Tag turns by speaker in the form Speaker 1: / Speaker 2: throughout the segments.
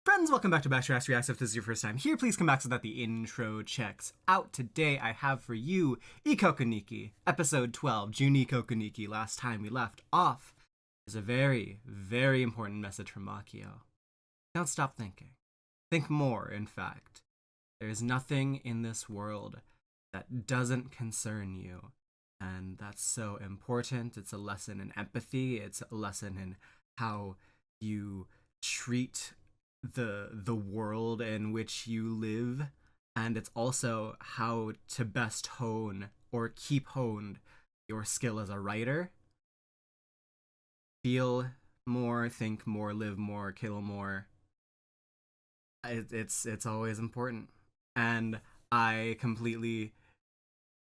Speaker 1: Friends, welcome back to Backtracks Reacts. If this is your first time here, please come back so that the intro checks out. Today I have for you Ikoku Nikki, episode 12, Jun Ikoku Nikki. Last time we left off is a very, very important message from Makio. Don't stop thinking. Think more, in fact. There is nothing in this world that doesn't concern you. And that's so important. It's a lesson in empathy. It's a lesson in how you treat the world in which you live, and it's also how to best hone or keep honed your skill as a writer. Feel more, think more, live more, kill more. It's always important, and I completely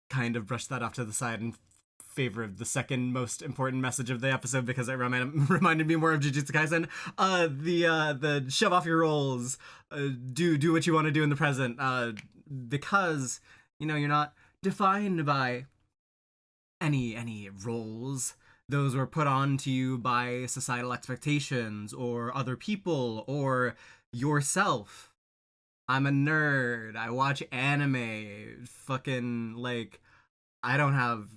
Speaker 1: kind of brushed that off to the side in favor of the second most important message of the episode because it reminded me more of Jujutsu Kaisen. The shove off your roles, do what you want to do in the present, because you're not defined by any roles. Those were put on to you by societal expectations or other people or yourself. I'm a nerd. I watch anime. Fucking, like, I don't have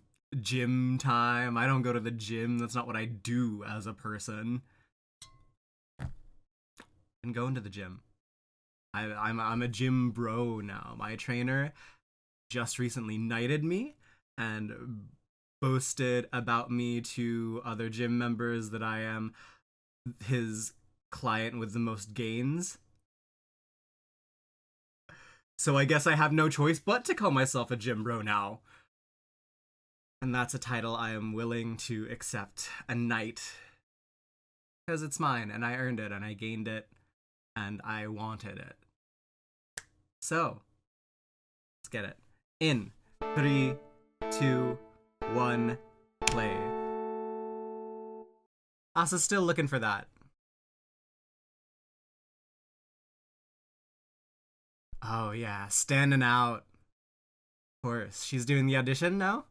Speaker 1: gym time. I don't go to the gym. That's not what I do as a person. And going to the gym. I'm a gym bro now. My trainer just recently knighted me and boasted about me to other gym members that I am his client with the most gains. So I guess I have no choice but to call myself a gym bro now. And that's a title I am willing to accept, a knight. Because it's mine, and I earned it, and I gained it, and I wanted it. So, let's get it. In 3, 2, 1, play. Asa's still looking for that. Oh yeah, standing out. Of course, she's doing the audition now?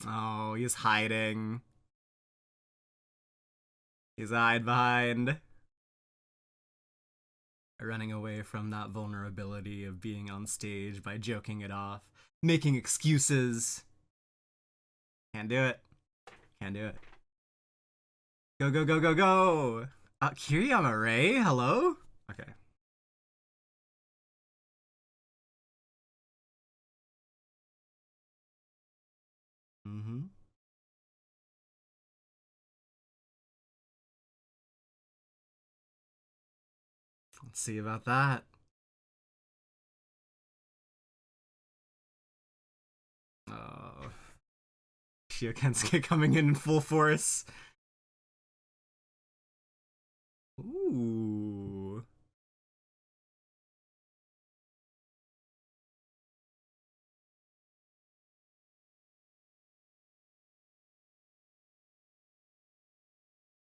Speaker 1: Oh, he's hiding. He's hide behind. Running away from that vulnerability of being on stage by joking it off. Making excuses. Can't do it. Can't do it. Go, go, go, go, go! Kiriyama Ray? Hello? Okay. Mm-hmm. Let's see about that. Oh. Shiokensuke coming in full force. Ooh.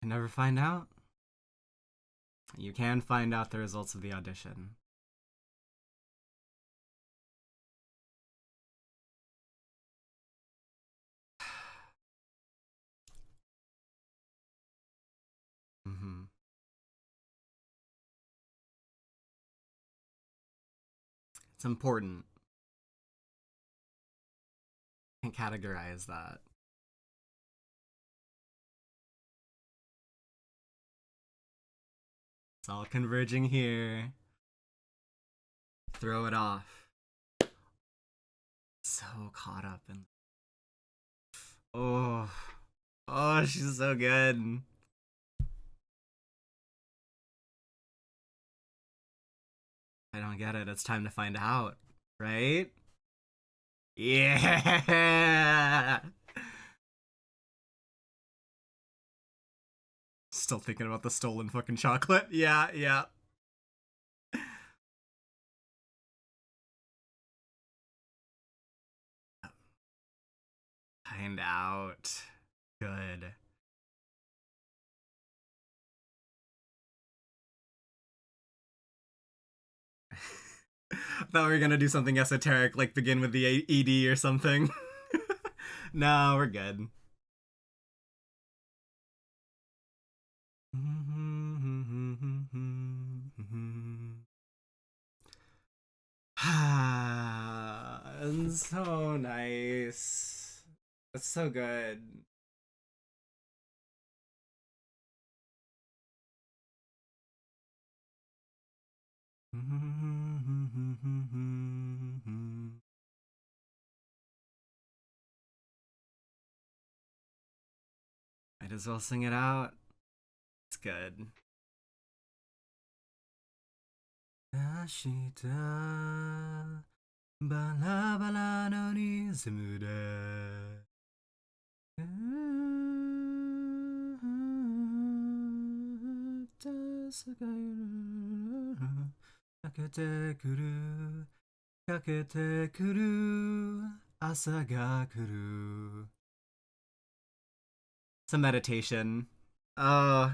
Speaker 1: You never find out? You can find out the results of the audition. Mm-hmm. It's important. I can categorize that. It's all converging here. Throw it off. So caught up in. Oh. Oh, she's so good. I don't get it. It's time to find out, right? Yeah. Still thinking about the stolen fucking chocolate. Yeah, yeah. Find out. Good. I thought we were gonna do something esoteric, like begin with the ED or something. No, we're good. So nice. That's so good. Might as well sing it out. It's good. 明日バラバラのリズムでかけてくるかけてくる朝が来る It's a meditation. Oh,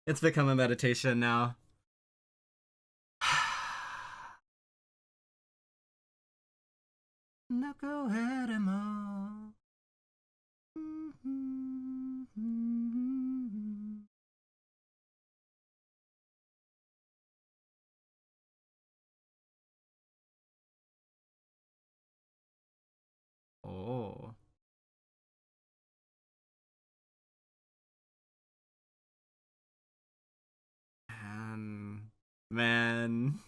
Speaker 1: it's become a meditation now. どこへでも Oh. Man.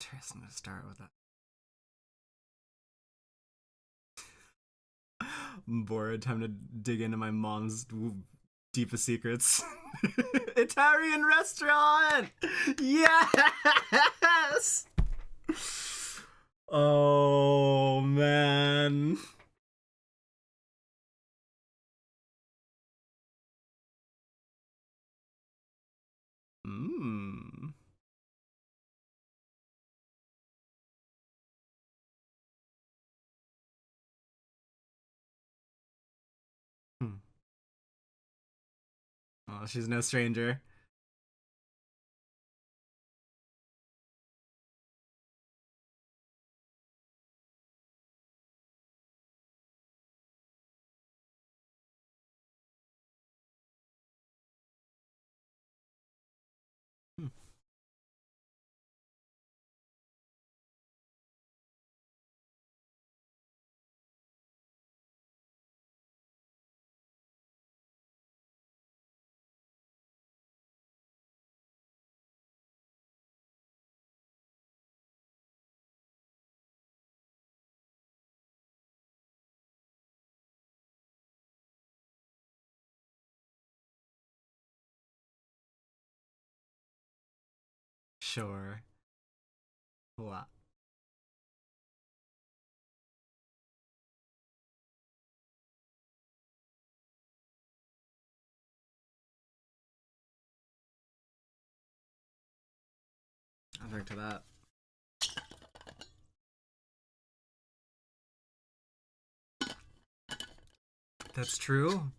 Speaker 1: Interesting to start with that. I'm bored. Time to dig into my mom's deepest secrets. Italian restaurant! Yes! Oh, man. Mmm. Hmm. Oh, she's no stranger. Hmm. Sure. Wow. I'll drink to that. That's true.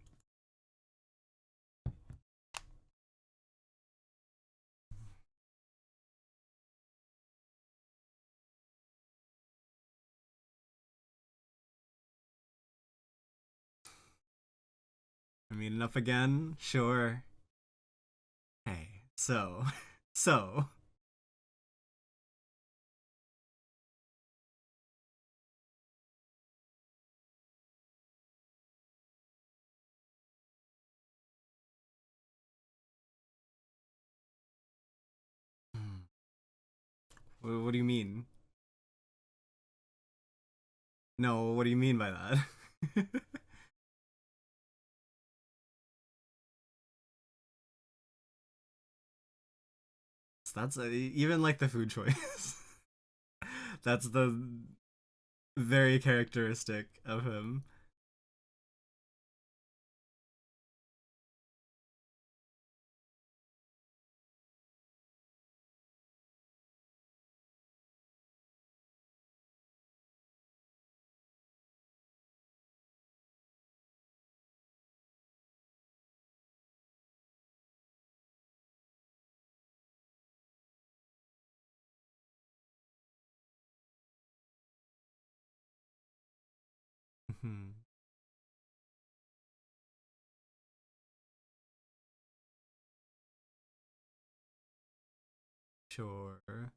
Speaker 1: I mean, enough again? Sure. Hey, so. So. What do you mean? No, what do you mean by that? So that's even like the food choice. That's the very characteristic of him. Sure.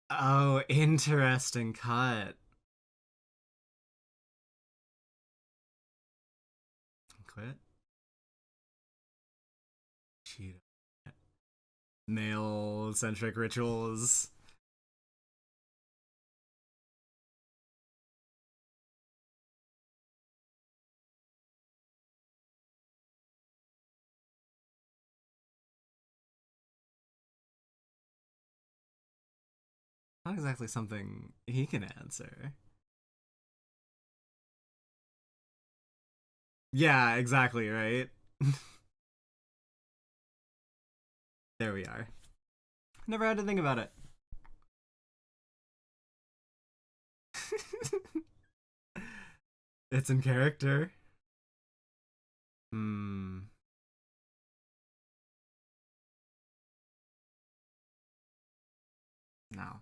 Speaker 1: Oh, interesting cut. Quit. Cheetah. Male centric rituals. Not exactly something he can answer. Yeah, exactly, right? There we are. Never had to think about it. It's in character. Hmm. No.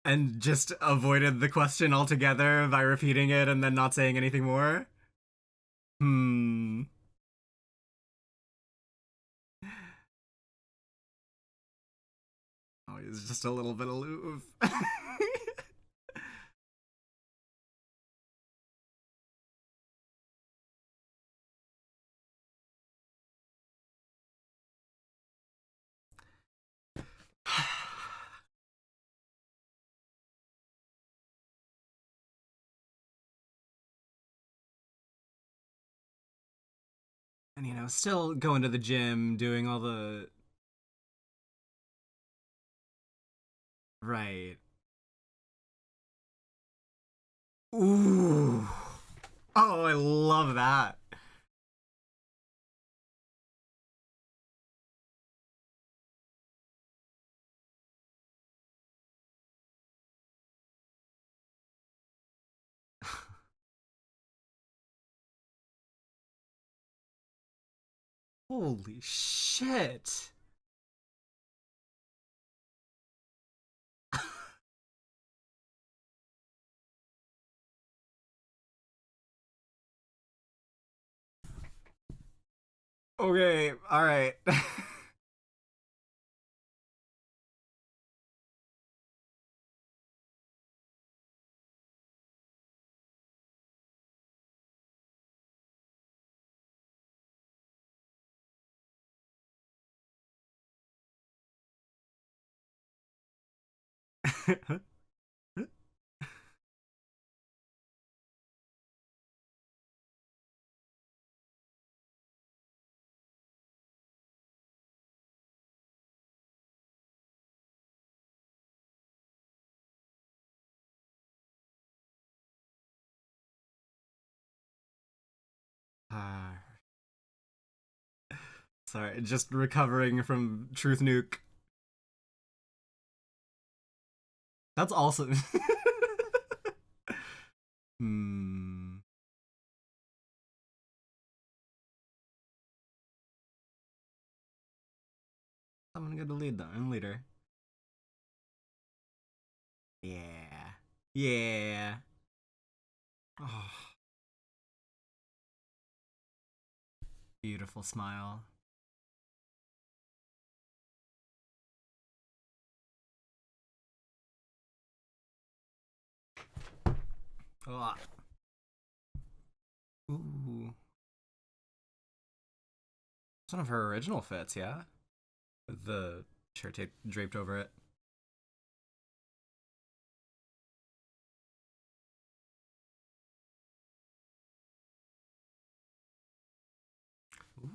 Speaker 1: And just avoided the question altogether by repeating it and then not saying anything more? Hmm. Oh, he's just a little bit aloof. And, still going to the gym, doing all the. Right. Ooh. Oh, I love that. Holy shit. Okay, alright. Ah, sorry, just recovering from Truth Nuke. That's awesome. Hmm. I'm gonna go to lead them. Leader. Yeah. Yeah. Oh, beautiful smile. Oh. Ooh. It's one of her original fits, yeah? With the shirt tape draped over it.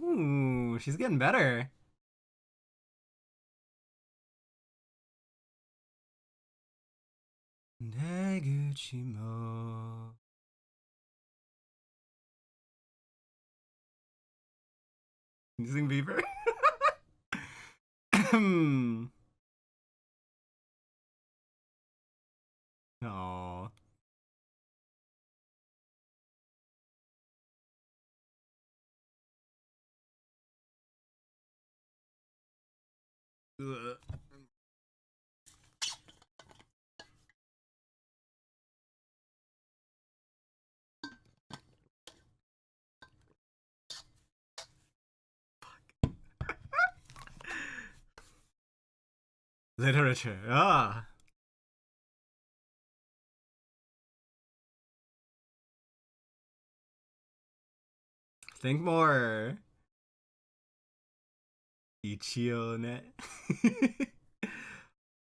Speaker 1: Ooh, she's getting better. Neguchimo. Using Beaver. Hmm. Ugh. Literature. Ah. Think more. Ichio ne.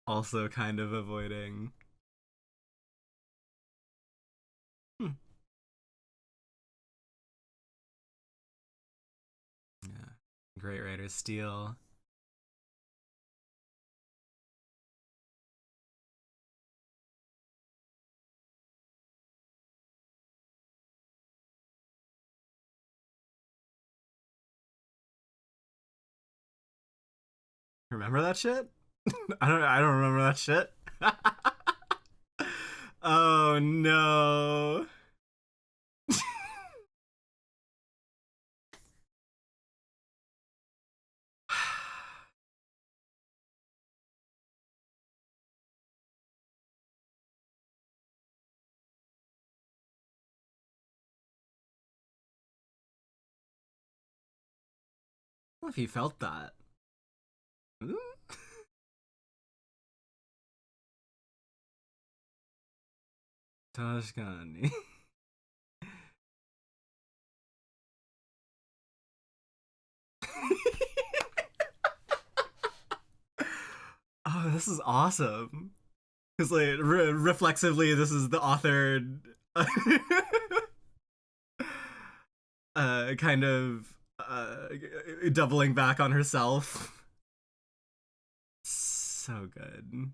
Speaker 1: Also kind of avoiding. Hmm. Yeah. Great writer Steele. Remember that shit? I don't remember that shit. Oh no. What if he felt that? Toshikani. Oh, this is awesome. Because like reflexively, this is the author, kind of doubling back on herself. So good.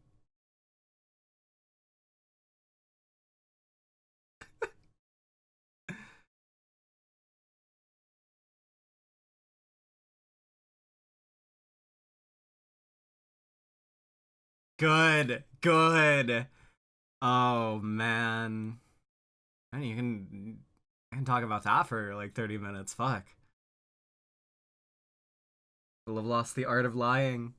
Speaker 1: Good. Good. Oh man. And you can talk about that for like 30 minutes. Fuck. Will have lost the art of lying.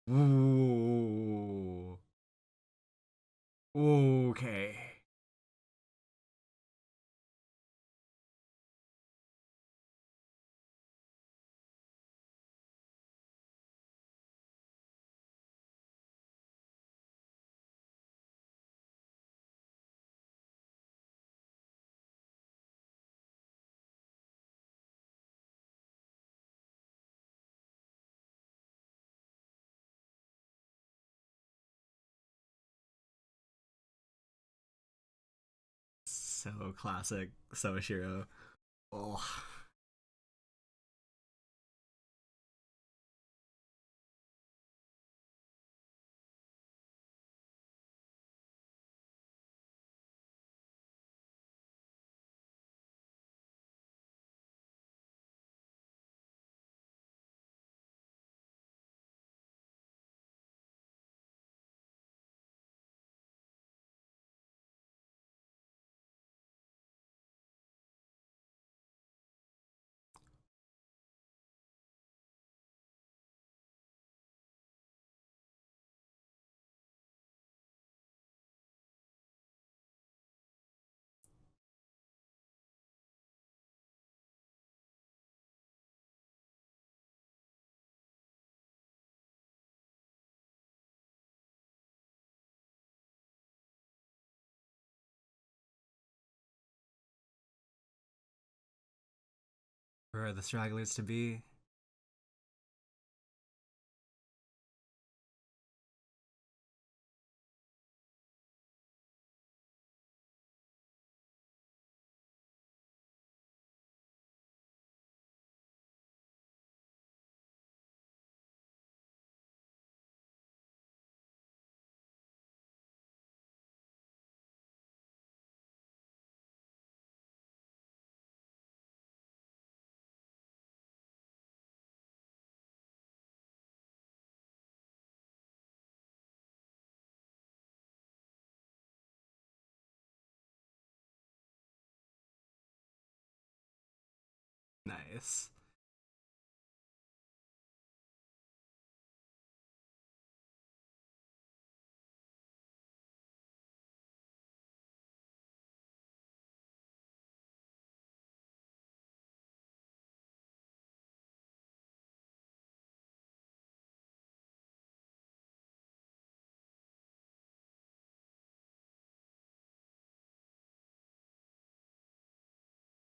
Speaker 1: Ooh. Okay. So classic Soichiro. Oh. Where are the stragglers to be? hilarious.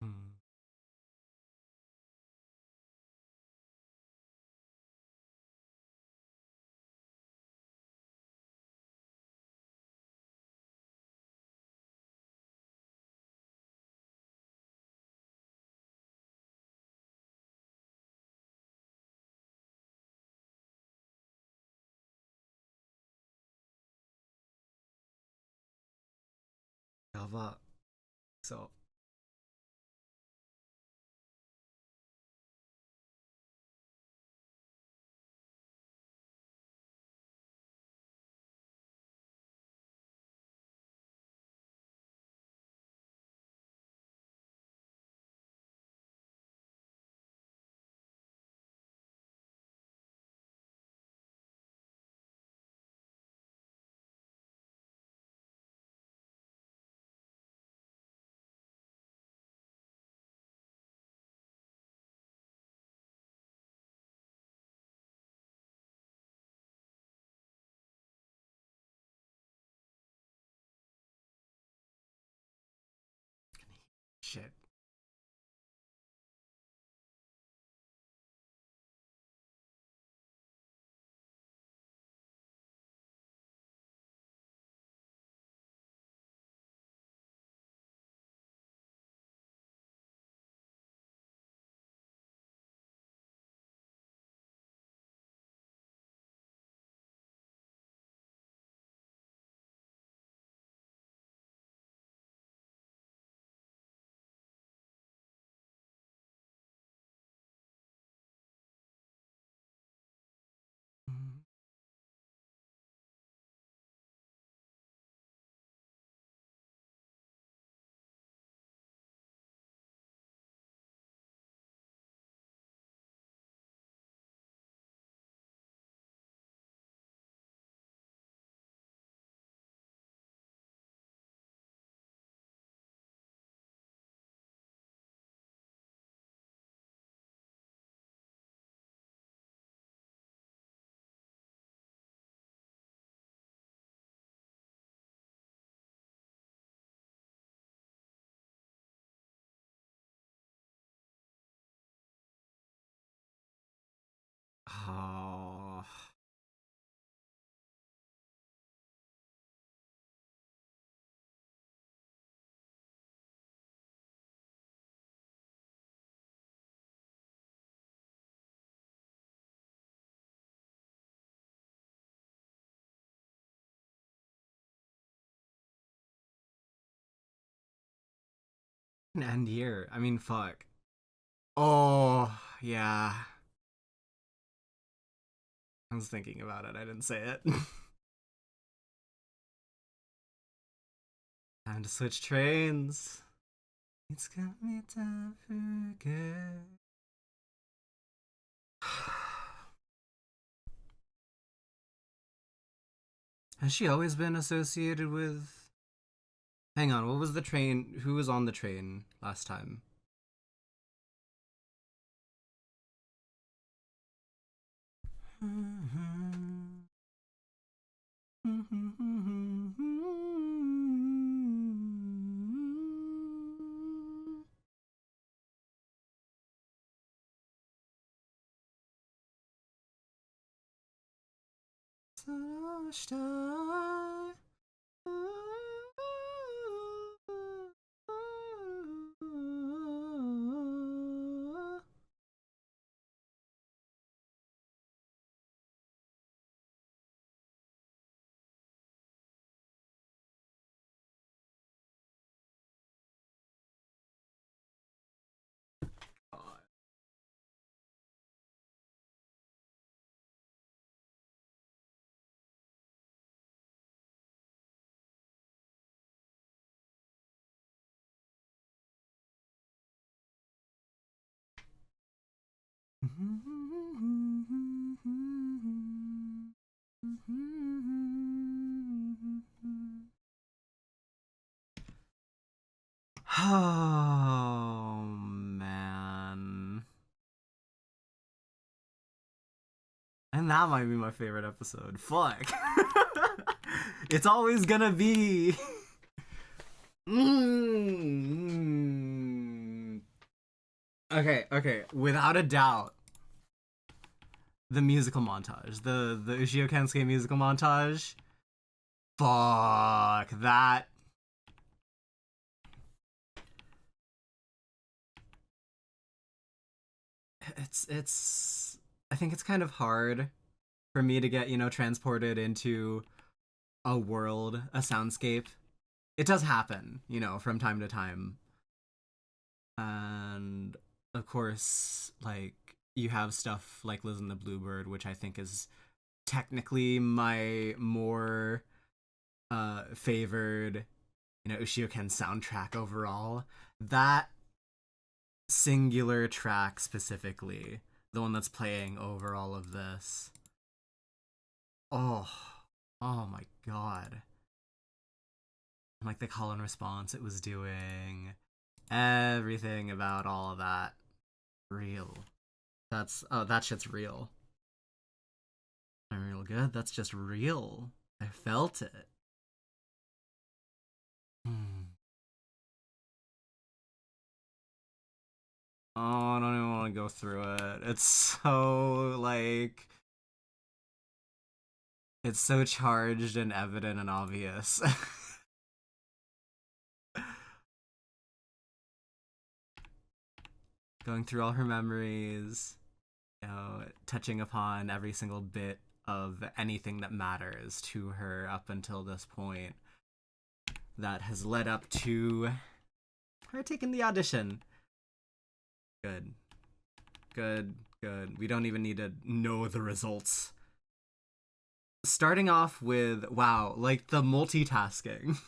Speaker 1: Hmm. Java. So shit. Oh. An end year. I mean, fuck. Oh, yeah. I was thinking about it. I didn't say it. Time to switch trains. It's gonna be time to forget. Has she always been associated with? Hang on, what was the train? Who was on the train last time? Oh man. And that might be my favorite episode. Fuck. It's always gonna be. Mm. Okay, okay. Without a doubt, the musical montage, the Ushio Kensuke musical montage. Fuck that. It's. I think it's kind of hard for me to get transported into a world, a soundscape. It does happen, from time to time, and of course, like you have stuff like Liz and the Bluebird, which I think is technically my more favored, Ushio Ken soundtrack overall. That singular track specifically, the one that's playing over all of this. Oh, oh my god. Like the call and response it was doing, everything about all of that, real. That shit's real. I'm real good. That's just real. I felt it. Hmm. Oh, I don't even want to go through it. It's so like it's so charged and evident and obvious. Going through all her memories, touching upon every single bit of anything that matters to her up until this point that has led up to her taking the audition. Good. Good. Good. We don't even need to know the results. Starting off with, wow, like the multitasking.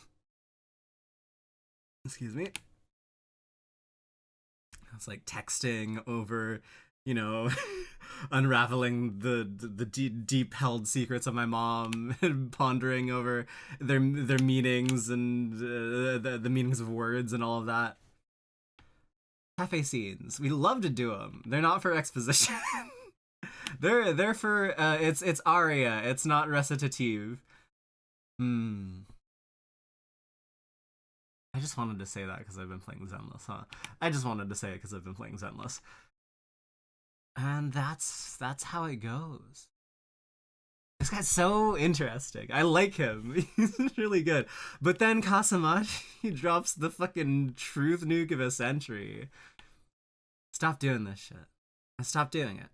Speaker 1: Excuse me. It's like texting over, you know, unraveling the deep held secrets of my mom, and pondering over their meanings and the meanings of words and all of that. Cafe scenes, we love to do them. They're not for exposition. they're for it's aria. It's not recitative. Hmm. I just wanted to say that because I've been playing Zenless, huh? I just wanted to say it because I've been playing Zenless. And that's how it goes. This guy's so interesting. I like him. He's really good. But then Kasamachi drops the fucking truth nuke of a century. Stop doing this shit. I stopped doing it.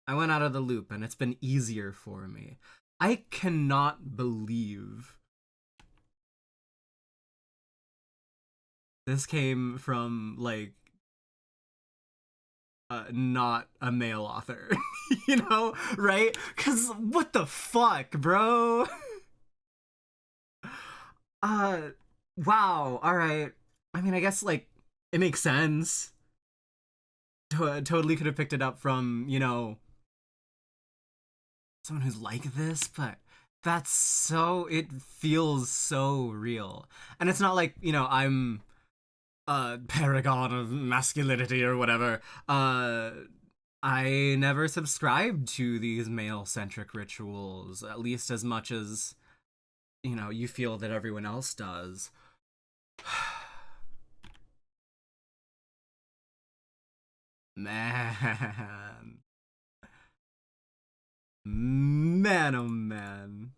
Speaker 1: I went out of the loop and it's been easier for me. I cannot believe this came from like not a male author, right? Because what the fuck, bro? uh, wow. All right. I mean, I guess like it makes sense. Totally could have picked it up from someone who's like this, but that's so it feels so real, and it's not like I'm a paragon of masculinity or whatever. I never subscribed to these male centric rituals, at least as much as, you feel that everyone else does. Man. Man, oh man.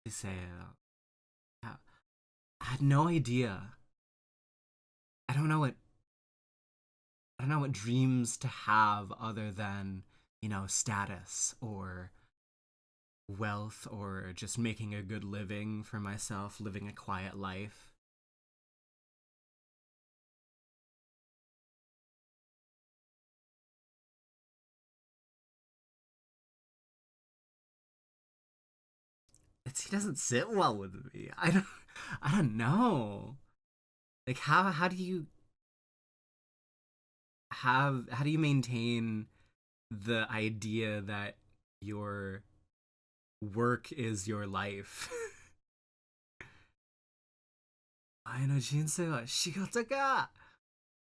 Speaker 1: I say, I had no idea. I don't know what I don't know what dreams to have other than, status or wealth or just making a good living for myself, living a quiet life. He doesn't sit well with me. I don't know. Like how do you how do you maintain the idea that your work is your life? 愛の人生は仕事か.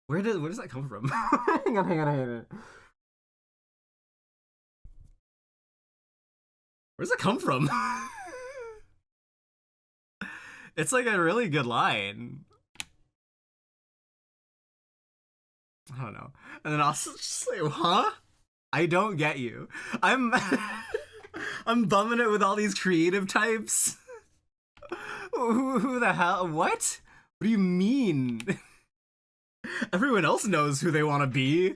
Speaker 1: Where does that come from? hang on. Where does that come from? It's like a really good line. I don't know. And then also just like, huh? I don't get you. I'm I'm bumming it with all these creative types. Who the hell? What? What do you mean? Everyone else knows who they want to be.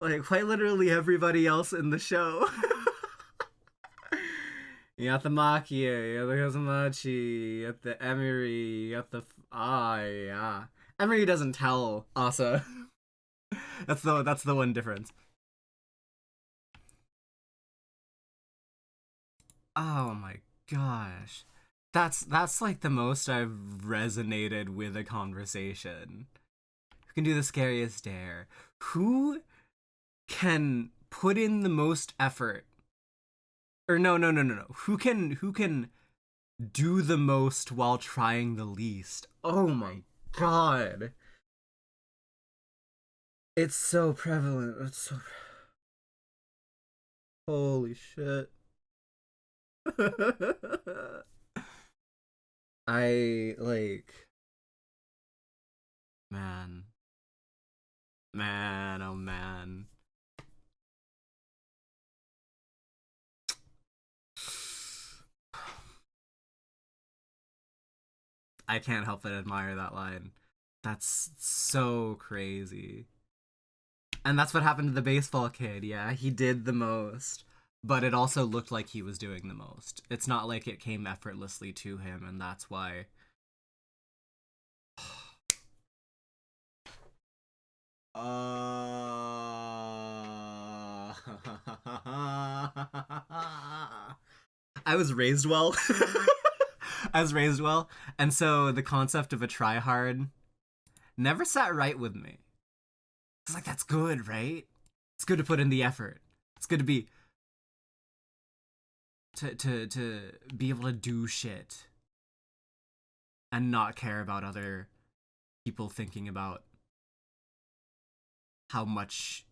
Speaker 1: Like, quite literally everybody else in the show. You got the Makia, you got the Kozumachi, you got the Emery, you got the... yeah. Emery doesn't tell Asa. That's the one difference. Oh my gosh. That's like the most I've resonated with a conversation. Who can do the scariest dare? Who can put in the most effort? Or no. Who can do the most while trying the least? Oh my god. It's so prevalent. It's so holy shit. I like man. Man, oh man. I can't help but admire that line. That's so crazy. And that's what happened to the baseball kid. Yeah, he did the most. But it also looked like he was doing the most. It's not like it came effortlessly to him, and that's why. I was raised well. I was raised well, and so the concept of a try hard never sat right with me. It's like, that's good, right? It's good to put in the effort. It's good to be to be able to do shit and not care about other people thinking about how much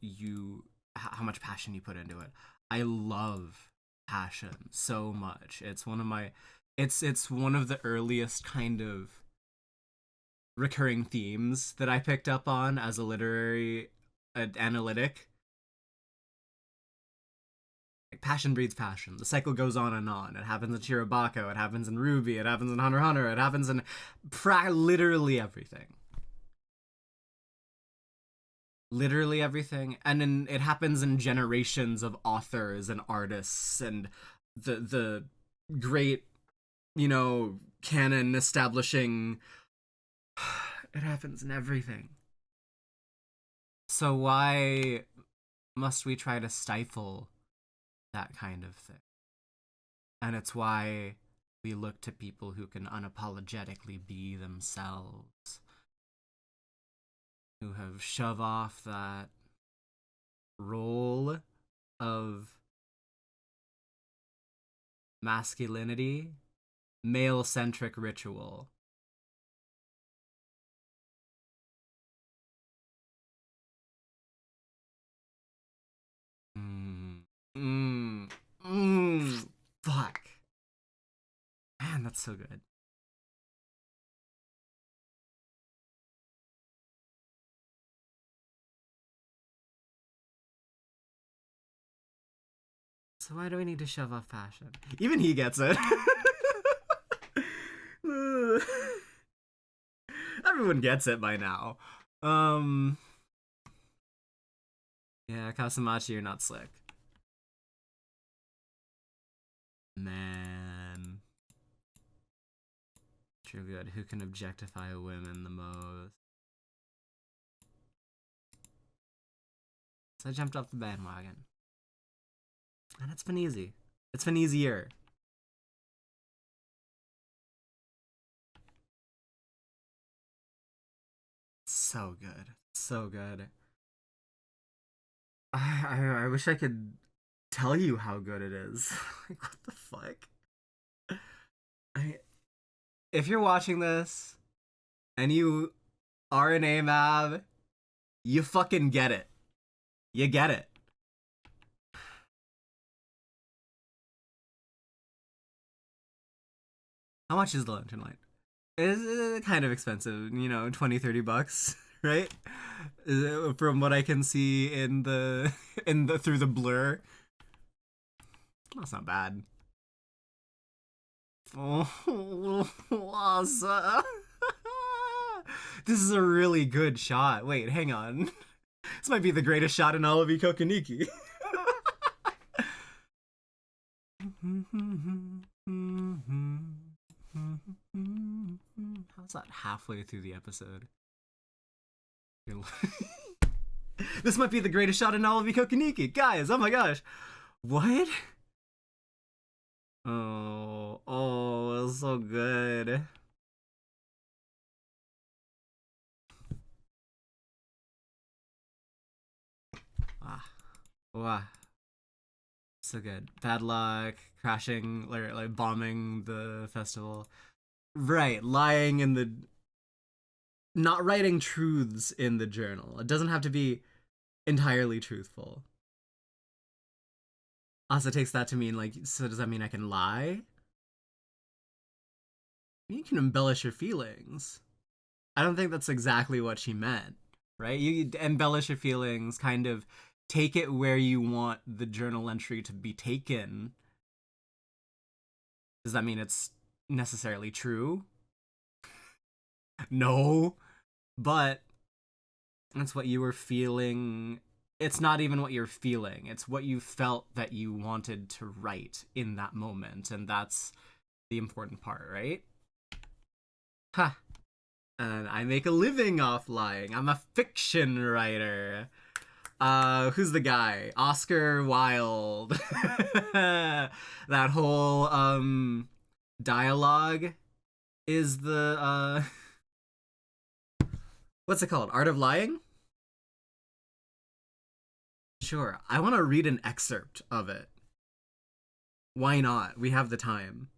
Speaker 1: passion you put into it. I love passion so much. It's one of my it's one of the earliest kind of recurring themes that I picked up on as a literary analytic. Like, passion breeds passion. The cycle goes on and on. It happens in Chirobako, it happens in Ruby, it happens in Hunter x Hunter, it happens in literally everything. Literally everything. And then it happens in generations of authors and artists and the great, canon establishing. It happens in everything. So why must we try to stifle that kind of thing? And it's why we look to people who can unapologetically be themselves, who have shoved off that role of masculinity, male-centric ritual. Fuck. Man, that's so good. So why do we need to shove off passion? Even he gets it. Everyone gets it by now. Yeah, Kasamachi, you're not slick. Man. True good. Who can objectify a women the most? So I jumped off the bandwagon. And it's been easy. It's been easier. So good. So good. I wish I could tell you how good it is. Like, what the fuck? I, if you're watching this and you are an AMAB, you fucking get it. You get it. How much is the lantern light? It's kind of expensive, 20, $30, right? From what I can see in the through the blur. That's not bad. Oh, this is a really good shot. Wait, hang on. This might be the greatest shot in all of Ikoku Nikki. How's that halfway through the episode? This might be the greatest shot in all of Ikoku Nikki. Guys, oh my gosh. What? Oh, it's so good. Wow. So good. Bad luck, crashing, like bombing the festival. Right, lying in the... Not writing truths in the journal. It doesn't have to be entirely truthful. Also takes that to mean, like, so does that mean I can lie? You can embellish your feelings. I don't think that's exactly what she meant, right? You embellish your feelings, kind of take it where you want the journal entry to be taken. Does that mean it's necessarily true? No, but that's what you were feeling. It's not even what you're feeling. It's what you felt that you wanted to write in that moment. And that's the important part, right? Ha! And I make a living off lying. I'm a fiction writer. Who's the guy? Oscar Wilde. That whole, dialogue is the, what's it called? Art of Lying? Sure. I want to read an excerpt of it. Why not? We have the time.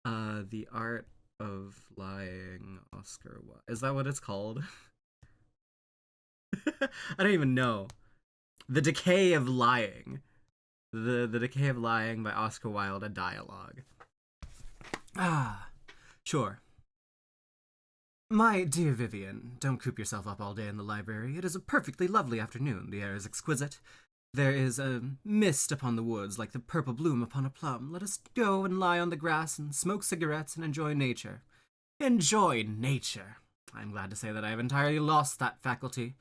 Speaker 1: The Art of Lying, Oscar Wilde. Is that what it's called? I don't even know. The Decay of Lying. The Decay of Lying by Oscar Wilde, a dialogue. Sure. My dear Vivian, don't coop yourself up all day in the library. It is a perfectly lovely afternoon. The air is exquisite. There is a mist upon the woods like the purple bloom upon a plum. Let us go and lie on the grass and smoke cigarettes and enjoy nature. Enjoy nature. I am glad to say that I have entirely lost that faculty.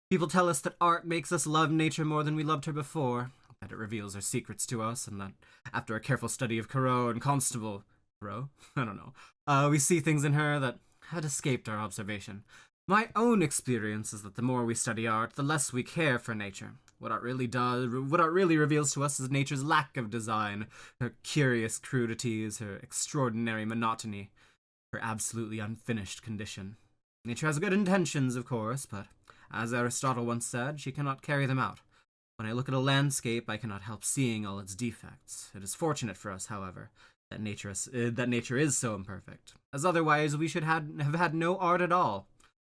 Speaker 1: People tell us that art makes us love nature more than we loved her before, that it reveals her secrets to us, and that after a careful study of Corot and Constable... Corot? I don't know. We see things in her that had escaped our observation. My own experience is that the more we study art, the less we care for nature. What art really reveals to us is nature's lack of design, her curious crudities, her extraordinary monotony, her absolutely unfinished condition. Nature has good intentions, of course, but as Aristotle once said, she cannot carry them out. When I look at a landscape, I cannot help seeing all its defects. It is fortunate for us, however, that nature is so imperfect, as otherwise we should have had no art at all.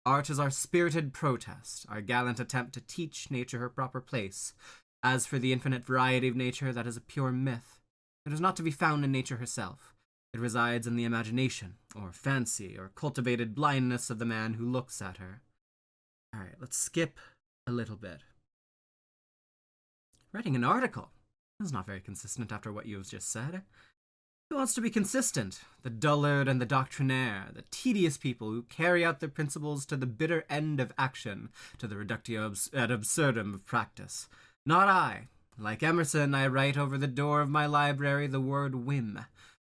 Speaker 1: Art is our spirited protest, our gallant attempt to teach nature her proper place. As for the infinite variety of nature, that is a pure myth. It is not to be found in nature herself. It resides in the imagination, or fancy, or cultivated blindness of the man who looks at her. Alright, let's skip a little bit. Writing an article. That's not very consistent after what you have just said. Who wants to be consistent? The dullard and the doctrinaire, the tedious people who carry out their principles to the bitter end of action, to the reductio ad absurdum of practice. Not I. Like Emerson, I write over the door of my library the word whim.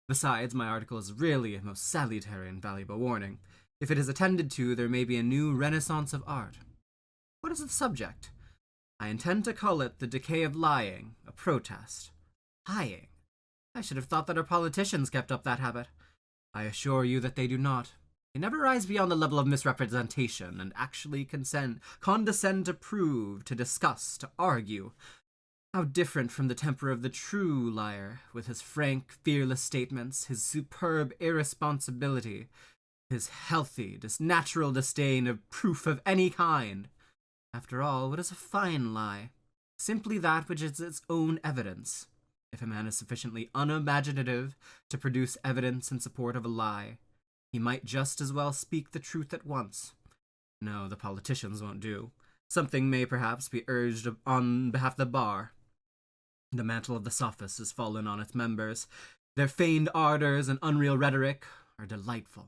Speaker 1: Besides, my article is really a most salutary and valuable warning. If it is attended to, there may be a new renaissance of art. What is the subject? I intend to call it The Decay of Lying, a protest. Lying? I should have thought that our politicians kept up that habit. I assure you that they do not. They never rise beyond the level of misrepresentation and actually condescend to prove, to discuss, to argue. How different from the temper of the true liar, with his frank, fearless statements, his superb irresponsibility, his healthy, natural disdain of proof of any kind. After all, what is a fine lie? Simply that which is its own evidence. If a man is sufficiently unimaginative to produce evidence in support of a lie, he might just as well speak the truth at once. No, the politicians won't do. Something may perhaps be urged on behalf of the bar. The mantle of the sophist has fallen on its members. Their feigned ardors and unreal rhetoric are delightful.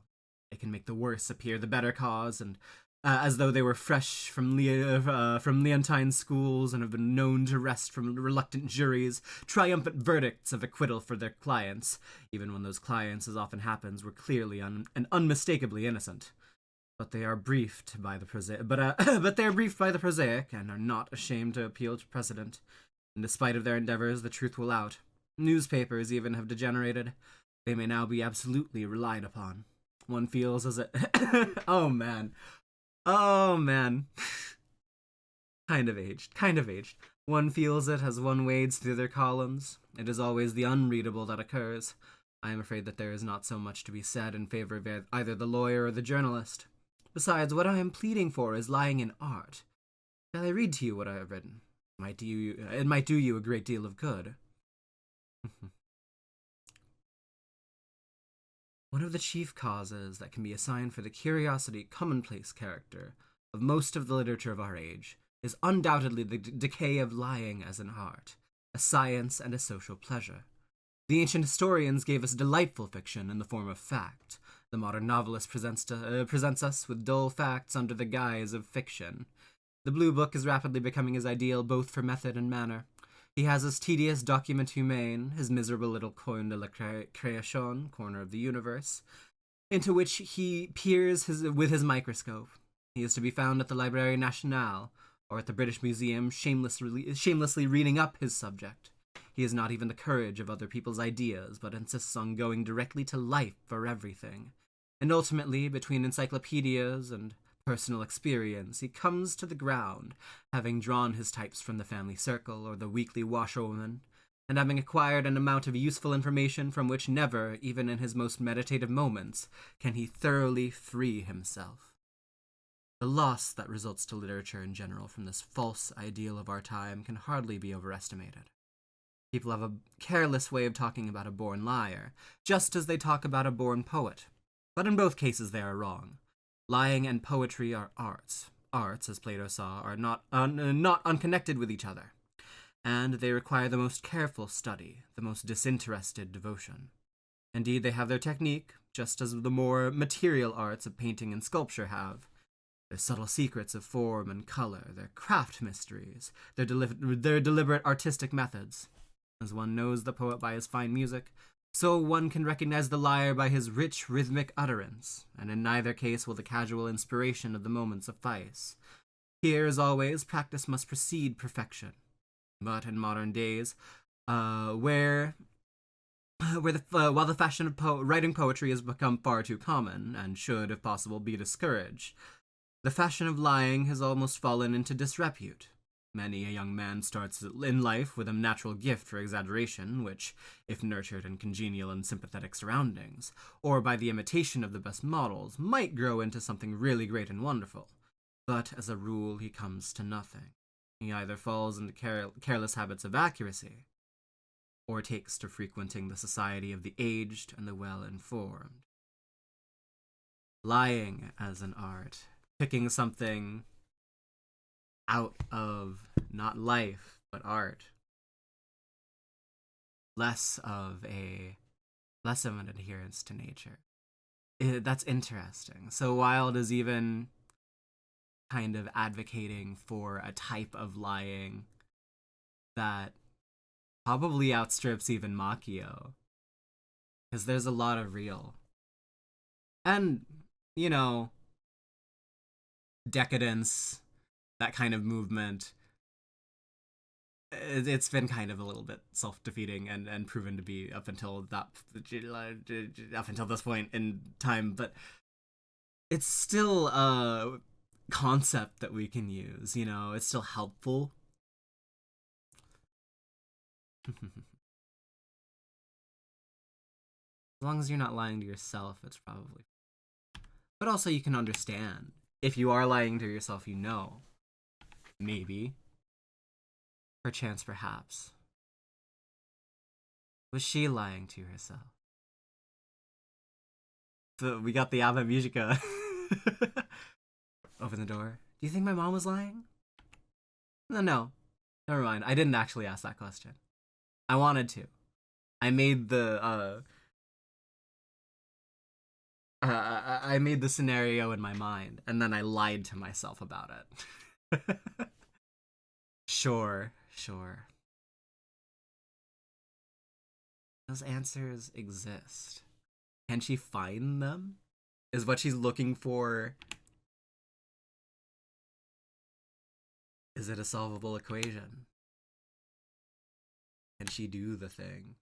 Speaker 1: They can make the worse appear the better cause, and as though they were fresh from Leontine schools and have been known to wrest from reluctant juries triumphant verdicts of acquittal for their clients, even when those clients, as often happens, were clearly and unmistakably innocent. But they are briefed by the but they are briefed by the prosaic and are not ashamed to appeal to precedent. And despite of their endeavors, the truth will out. Newspapers even have degenerated. They may now be absolutely relied upon. One feels as it. Oh man. Oh man. Kind of aged. One feels it as one wades through their columns. It is always the unreadable that occurs. I am afraid that there is not so much to be said in favor of either the lawyer or the journalist. Besides, what I am pleading for is lying in art. Shall I read to you what I have written? It might do you a great deal of good. One of the chief causes that can be assigned for the curiosity commonplace character of most of the literature of our age is undoubtedly the decay of lying as an art, a science, and a social pleasure. The ancient historians gave us delightful fiction in the form of fact. The modern novelist presents us with dull facts under the guise of fiction. The Blue Book is rapidly becoming his ideal both for method and manner. He has his tedious document humain, his miserable little coin de la création, corner of the universe, into which he peers with his microscope. He is to be found at the Librairie Nationale, or at the British Museum, shamelessly reading up his subject. He has not even the courage of other people's ideas, but insists on going directly to life for everything. And ultimately, between encyclopedias and personal experience, he comes to the ground, having drawn his types from the family circle or the weekly washerwoman, and having acquired an amount of useful information from which never, even in his most meditative moments, can he thoroughly free himself. The loss that results to literature in general from this false ideal of our time can hardly be overestimated. People have a careless way of talking about a born liar, just as they talk about a born poet. But in both cases they are wrong. Lying and poetry are arts. Arts, as Plato saw, are not unconnected with each other, and they require the most careful study, the most disinterested devotion. Indeed, they have their technique, just as the more material arts of painting and sculpture have. Their subtle secrets of form and color, their craft mysteries, their deliberate artistic methods. As one knows the poet by his fine music, so one can recognize the liar by his rich rhythmic utterance, and in neither case will the casual inspiration of the moment suffice. Here, as always, practice must precede perfection. But in modern days, while the fashion of writing poetry has become far too common, and should, if possible, be discouraged, the fashion of lying has almost fallen into disrepute. Many a young man starts in life with a natural gift for exaggeration, which, if nurtured in congenial and sympathetic surroundings, or by the imitation of the best models, might grow into something really great and wonderful. But as a rule, he comes to nothing. He either falls into careless habits of accuracy, or takes to frequenting the society of the aged and the well-informed. Lying as an art, picking something out of not life but art, less of an adherence to nature. That's interesting. So Wilde is even kind of advocating for a type of lying that probably outstrips even Macchio, because there's a lot of real and decadence, that kind of movement. It's been kind of a little bit self-defeating and proven to be up until this point in time, but it's still a concept that we can use. It's still helpful. As long as you're not lying to yourself, it's probably. But also, you can understand. If you are lying to yourself, you know. Maybe. Perchance, perhaps. Was she lying to herself? So we got the Ava Musica. Open the door. Do you think my mom was lying? No. Never mind. I didn't actually ask that question. I wanted to. I made the I made the scenario in my mind, and then I lied to myself about it. Sure. Those answers exist. Can she find them? Is what she's looking for. Is it a solvable equation? Can she do the thing?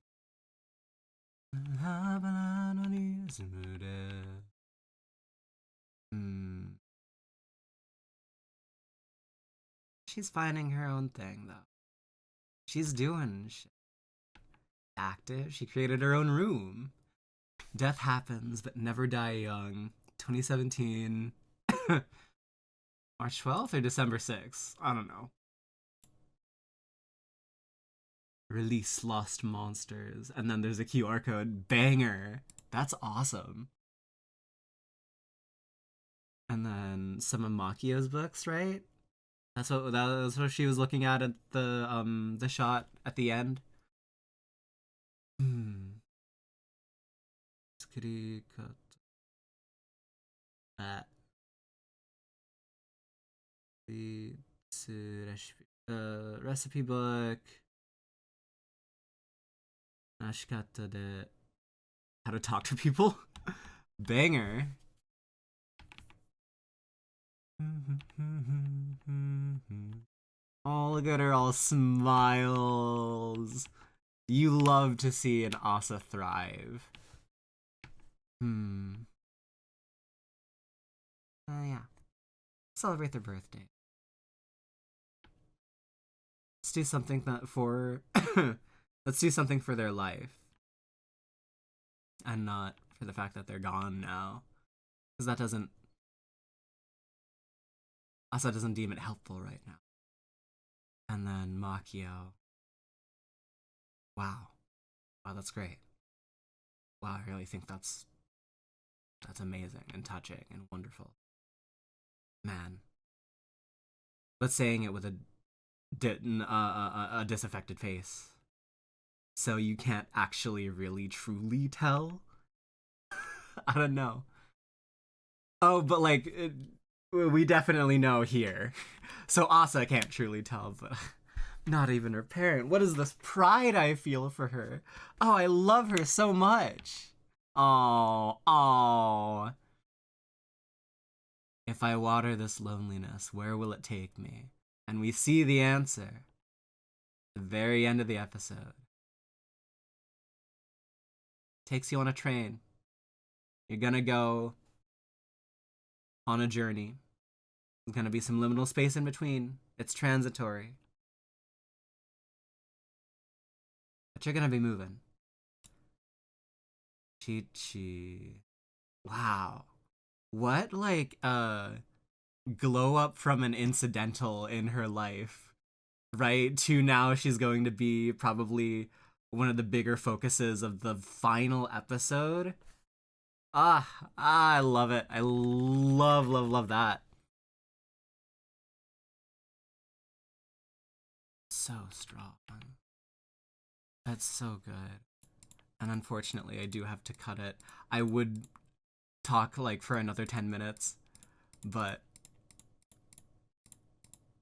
Speaker 1: She's finding her own thing, though. She's doing shit. Active. She created her own room. Death happens, but never die young. 2017. March 12th or December 6th? I don't know. Release Lost Monsters. And then there's a QR code. Banger. That's awesome. And then some of Makio's books, right? That's what she was looking at the shot at the end. Recipe book. How to talk to people. Banger. Oh, look at her all smiles. You love to see an Asa thrive. Yeah. Celebrate their birthday. Let's do something for let's do something for their life. And not for the fact that they're gone now. Because that doesn't Asa doesn't deem it helpful right now. And then Makio. Wow, that's great. Wow, I really think that's amazing and touching and wonderful. Man. But saying it with a disaffected face. So you can't actually really truly tell? I don't know. Oh, but like, we definitely know here. So Asa can't truly tell, but not even her parent. What is this pride I feel for her? Oh, I love her so much. Oh. If I water this loneliness, where will it take me? And we see the answer at the very end of the episode. Takes you on a train. You're gonna go on a journey. There's gonna be some liminal space in between. It's transitory. But you're gonna be moving. Chi-Chi. Wow. What, like, glow up from an incidental in her life, right? To now she's going to be probably one of the bigger focuses of the final episode. I love it. I love that. So strong. That's so good. And unfortunately, I do have to cut it. I would talk like for another 10 minutes, but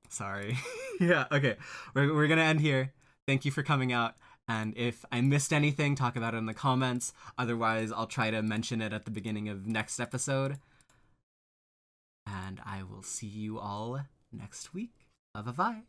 Speaker 1: sorry. Yeah, okay. We're gonna end here. Thank you for coming out. And if I missed anything, talk about it in the comments. Otherwise, I'll try to mention it at the beginning of next episode. And I will see you all next week. Bye-bye.